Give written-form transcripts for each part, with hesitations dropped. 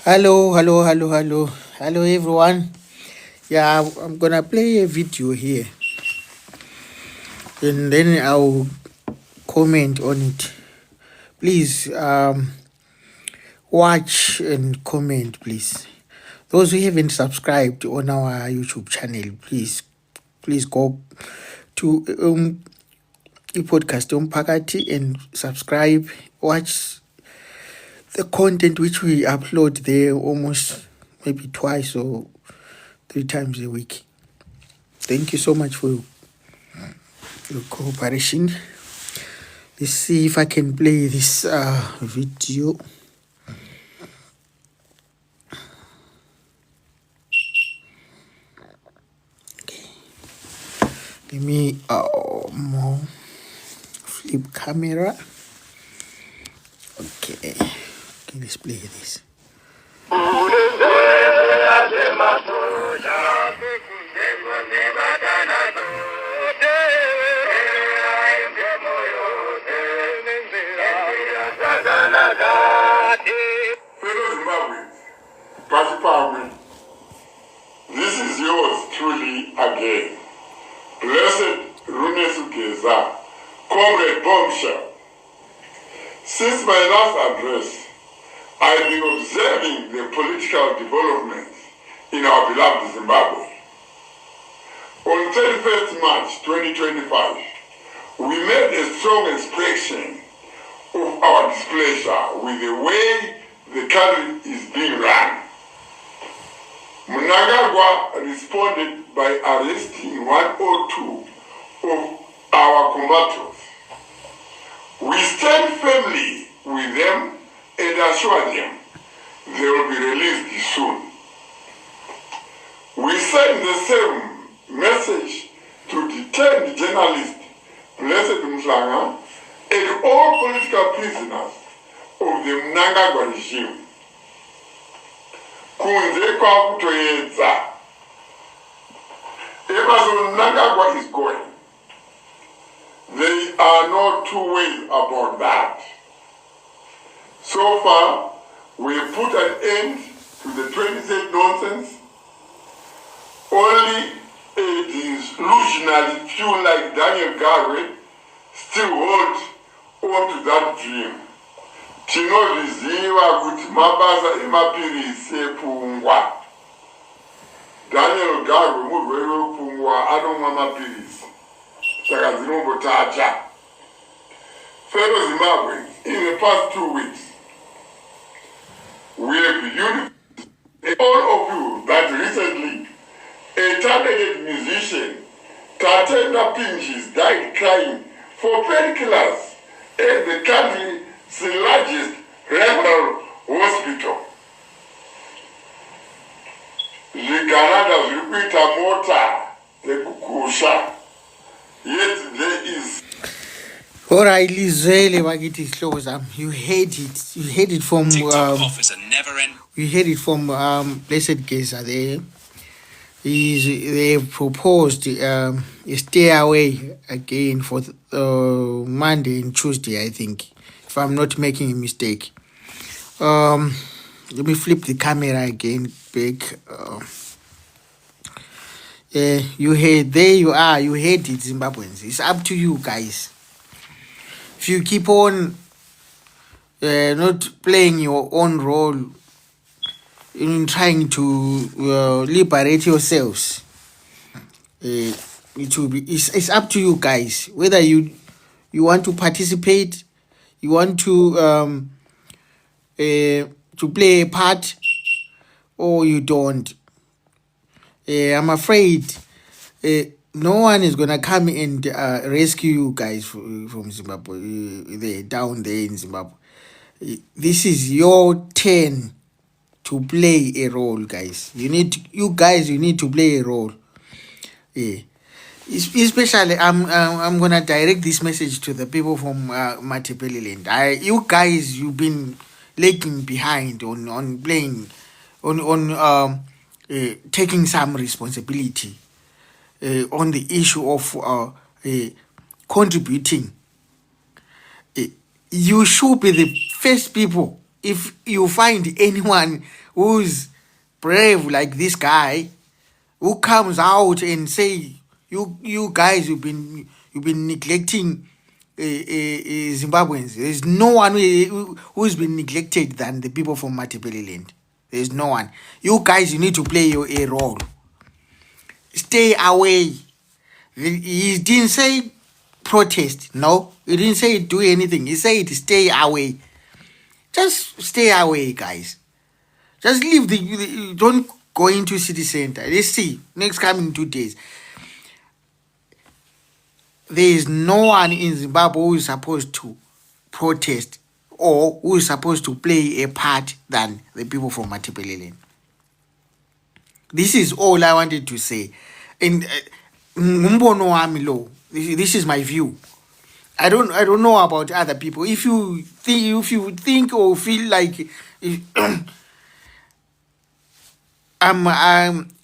Hello, everyone. Yeah, I'm gonna play a video here and then I'll comment on it. Please, watch and comment, please. Those who haven't subscribed on our YouTube channel, please go to podcast Pakati and subscribe. Watch the content which we upload there almost maybe twice or 3 times a week. Thank you so much for your cooperation. Let's see if I can play this video. Okay. Let me more flip camera. Okay. Let's play this. This is yours truly again. Blessed Geza, Comrade Bombshell. Since my last address, I've been observing the political developments in our beloved Zimbabwe. On 31st March 2025, we made a strong expression of our displeasure with the way the country is being run. Mnangagwa responded by arresting 1 or 2 of our combatants. We stand firmly with them and assure them they will be released soon. We send the same message to detained journalist Blessed Mhlanga and all political prisoners of the Mnangagwa regime. Kunze kwakutoyedza. Ever Mnangagwa is going, there are no two ways about that. So far, we have put an end to the 20th nonsense. Only a disillusionary few like Daniel Garvey still hold on to that dream. Tinozviziva kuti mabasa emapirisi epfungwa. Daniel Garvey murwere wepfungwa anomwa mapirisi. Saka dzinombotacha. Fellow Zimbabweans, in the past 2 weeks, we have unified all of you that recently a talented musician, Tatenda Pinches, died crying for painkillers at the country's largest referral hospital. Zvigarada zviri kuita mota nekukusha. Yet there is. Alright, Lizelle Bagiti Slowzam. You hate it. You hate it from you hate it from Blessed Geza there. They proposed a stay away again for Monday and Tuesday, I think, if I'm not making a mistake. Let me flip the camera again back. You hate, there you are, you hate it, Zimbabweans. It's up to you guys. If you keep on not playing your own role in trying to liberate yourselves, it will be. It's up to you guys whether you want to participate, you want to play a part, or you don't. I'm afraid no one is gonna come and rescue you guys from Zimbabwe. Down there in Zimbabwe, this is your turn to play a role, guys. You need to play a role. Yeah. Especially, I'm gonna direct this message to the people from Matebeleland. You guys, you've been lagging behind on playing, on taking some responsibility on the issue of contributing. You should be the first people if you find anyone who's brave like this guy, who comes out and say, you guys, you've been neglecting Zimbabweans. There's no one who's been neglected than the people from Matebeleland. There's no one. You guys, you need to play a role. Stay away. He didn't say protest. No, he didn't say do anything. He said stay away. Just stay away, guys. Just leave don't go into city center. Let's see next coming 2 days. There is no one in Zimbabwe who is supposed to protest or who is supposed to play a part than the people from Matebeleland. This is all I wanted to say. And ngumbono wami lo. This is my view. I don't know about other people. If you think or feel like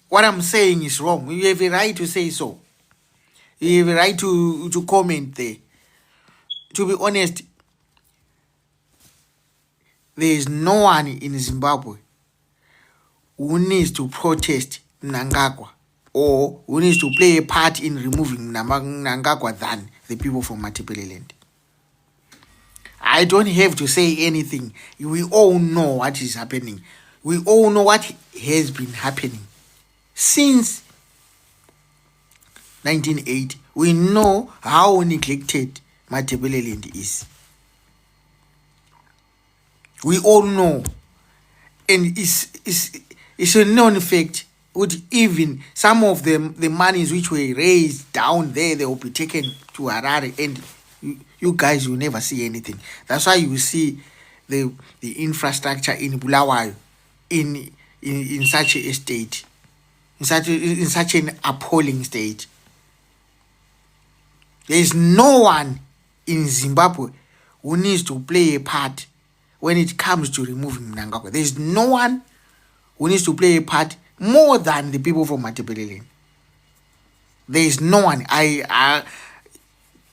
what I'm saying is wrong, you have a right to say so. You have a right to comment there. To be honest, there is no one in Zimbabwe who needs to protest Mnangagwa or who needs to play a part in removing Mnangagwa than the people from Matebeleland. I don't have to say anything. We all know what is happening. We all know what has been happening since 1980. We know how neglected Matebeleland is. We all know. And it's a known fact. Would even some of them, the monies which were raised down there, they will be taken to Harare, and you guys will never see anything. That's why you see the infrastructure in Bulawayo in such a state, in such an appalling state. There is no one in Zimbabwe who needs to play a part when it comes to removing Mnangagwa. There is no one who needs to play a part more than the people from Matebeleland. There is no one.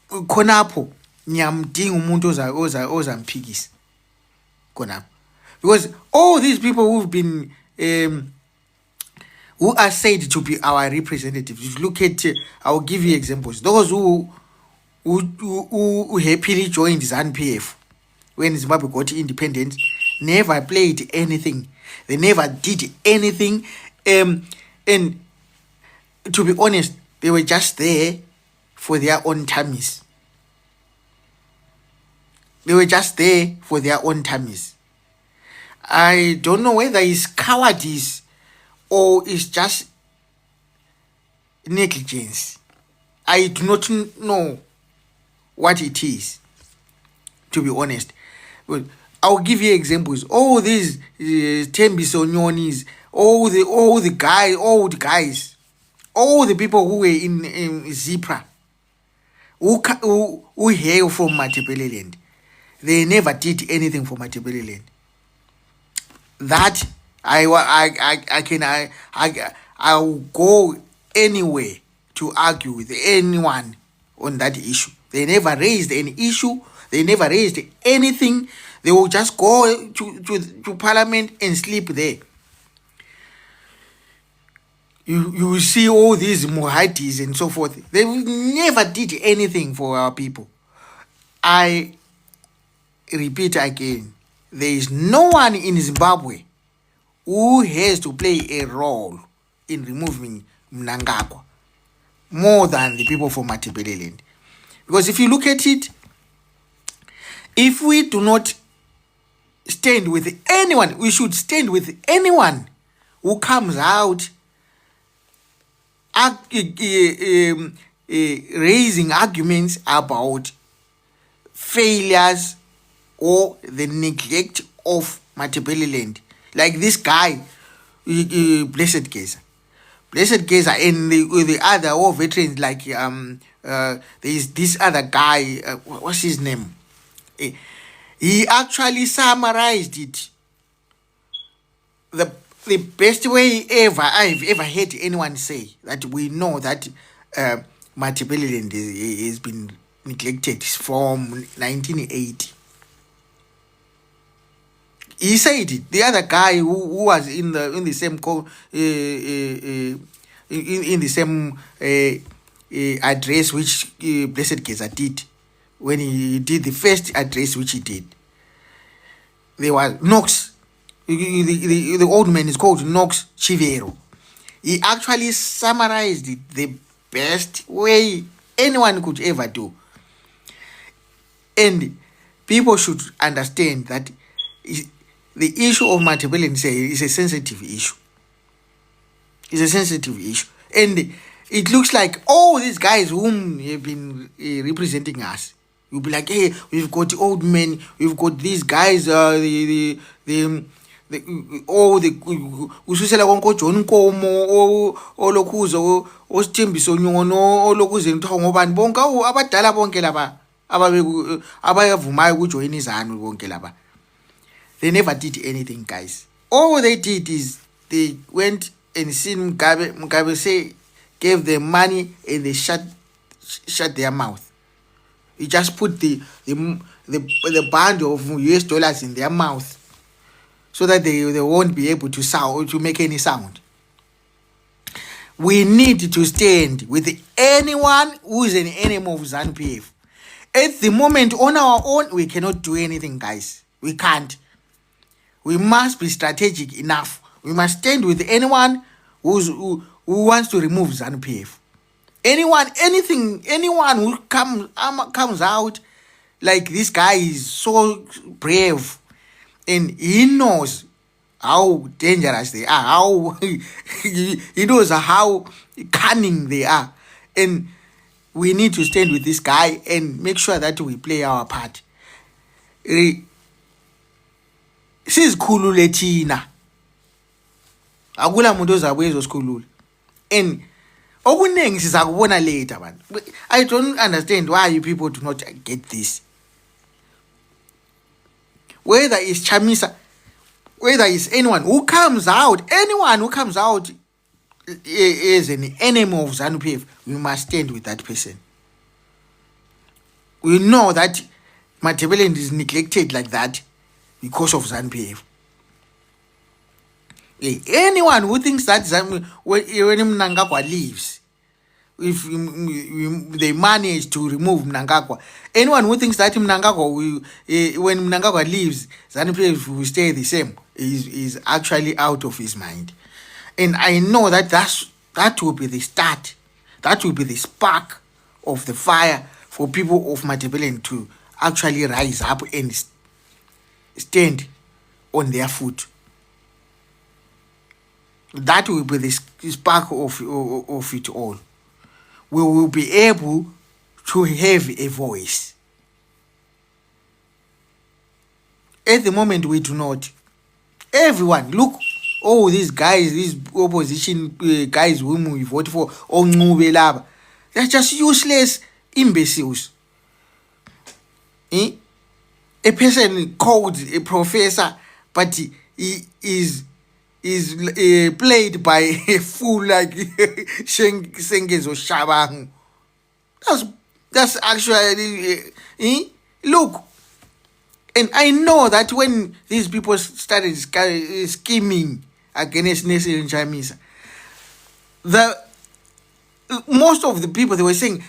Konapo nyamdinga umuntu ozampikisa konapo, because all these people who've been who are said to be our representatives. If you look at, I'll give you examples. Those who happily joined ZANU-PF when Zimbabwe got independence never played anything. They never did anything. And to be honest, they were just there for their own tummies. They were just there for their own tummies. I don't know whether it's cowardice or it's just negligence. I do not know what it is, to be honest. But I'll give you examples. All these Tembiso Nyonis, all the old guys, all the people who were in Zipra, who hail from Matebeleland, they never did anything for Matebeleland. That I'll go anywhere to argue with anyone on that issue. They never raised any issue. They never raised anything. They will just go to parliament and sleep there. You will see all these Mohadis and so forth. They never did anything for our people. I repeat again, there is no one in Zimbabwe who has to play a role in removing Mnangagwa more than the people from Matebeleland. Because if you look at it, if we do not stand with anyone, we should stand with anyone who comes out raising arguments about failures or the neglect of Matebeleland. Like this guy, Blessed Geza. Blessed Geza and the other all veterans, like there's this other guy, what's his name? He actually summarized it. The best way I've ever heard anyone say that we know that Matebeleland has been neglected from 1980. He said it. The other guy who was in the same in the same address which Blessed Geza did when he did the first address which he did. There was Knox. The old man is called Knox Chivero. He actually summarized it the best way anyone could ever do. And people should understand that the issue of multiple is a sensitive issue. It's a sensitive issue. And it looks like all these guys whom have been representing us, you'll be like, hey, we've got old men, we've got these guys, all the ususela konke John Nkomo olokhuzo osithembiso nyono olokhuze mthongo bani bonke abadala bonke laba abayavumayo ukujoin izanu bonke laba. They never did anything, guys. All they did is they went and seen Mugabe say, gave them money and they shut their mouth. He just put the band of US dollars in their mouth so that they won't be able to make any sound. We need to stand with anyone who is an enemy of ZANU-PF. At the moment, on our own, we cannot do anything, guys. We can't. We must be strategic enough. We must stand with anyone who wants to remove ZANU-PF. Anyone who comes out like this guy is so brave. And he knows how dangerous they are, how he knows how cunning they are. And we need to stand with this guy and make sure that we play our part. Sizikhulule thina. Akula muntu ozabuyeza sikhulule. And okunengi sizakubona later, man. I don't understand why you people do not get this. Whether it's Chamisa, whether it's anyone who comes out as an enemy of ZANU-PF, we must stand with that person. We know that Matabeleland is neglected like that because of ZANU-PF. Anyone who thinks that when Mnangagwa leaves, if they manage to remove Mnangagwa, anyone who thinks that Mnangagwa when Mnangagwa leaves, ZANU-PF will stay the same is actually out of his mind. And I know that that will be the start. That will be the spark of the fire for people of Matabeleland to actually rise up and stand on their foot. That will be the spark of it all. We will be able to have a voice. At the moment, we do not. Everyone, look, all these guys, these opposition guys whom we vote for, they're just useless imbeciles. A person called a professor, but he is played by a fool like Sengezo Shabang. That's actually look. And I know that when these people started scheming against Nelson Chamisa, most of the people, they were saying,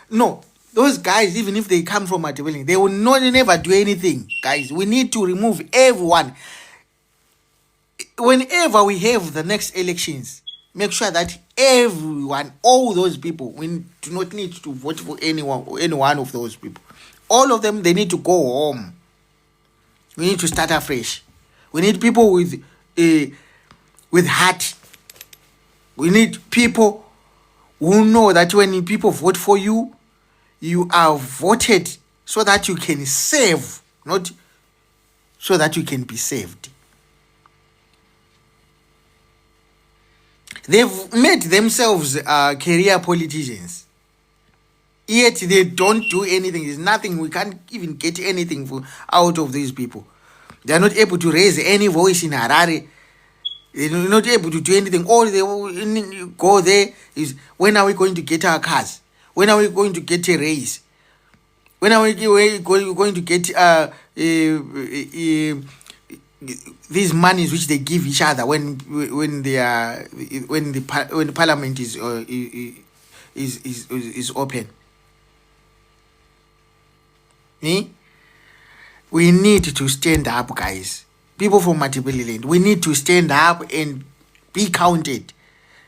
no, those guys, even if they come from Matabeleland, they will never do anything. Guys, we need to remove everyone. Whenever we have the next elections, make sure that everyone, all those people, we do not need to vote for any one of those people. All of them, they need to go home. We need to start afresh. We need people with heart. We need people who know that when people vote for you, you are voted so that you can save, not so that you can be saved. They've made themselves career politicians. Yet they don't do anything. There's nothing. We can't even get anything out of these people. They are not able to raise any voice in Harare. They're not able to do anything. All they go there is, when are we going to get our cars? When are we going to get a raise? When are we going to get these monies which they give each other when they are when the parliament is open. We need to stand up, guys. People from Matibeleland, we need to stand up and be counted.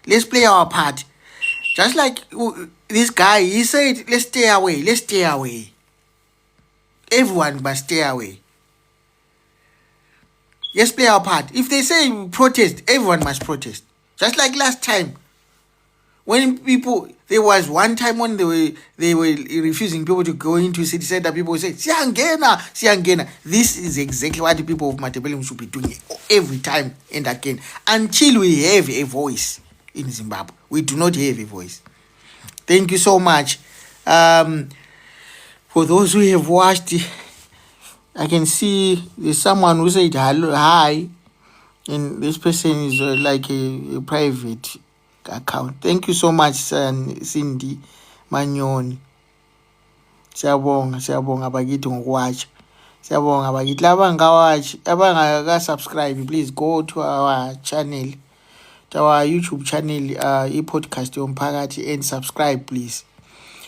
Let's play our part. Just like this guy, he said, let's stay away, let's stay away. Everyone must stay away. Let's play our part. If they say protest, everyone must protest. Just like last time. When people, there was one time when they were refusing people to go into city center, people would say, Siangena, Siangena. This is exactly what the people of Matabele should be doing every time and again. Until we have a voice in Zimbabwe. We do not have a voice. Thank you so much. For those who have watched, I can see there's someone who said hello, hi. And this person is like a private account. Thank you so much, Cindy Manyoni. Siyabonga bakithi ngokuwatch. Siyabonga bakithi laba ngawatch abangaka subscribe, please go to our channel, to our YouTube channel, podcast yomphakathi, and subscribe please.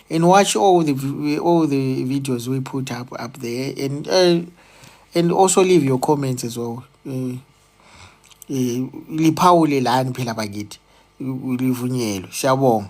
And watch all the videos we put up there, and also leave your comments as well. Liphawule lani phela bakithi. Ulivunyelwe. Siyabonga.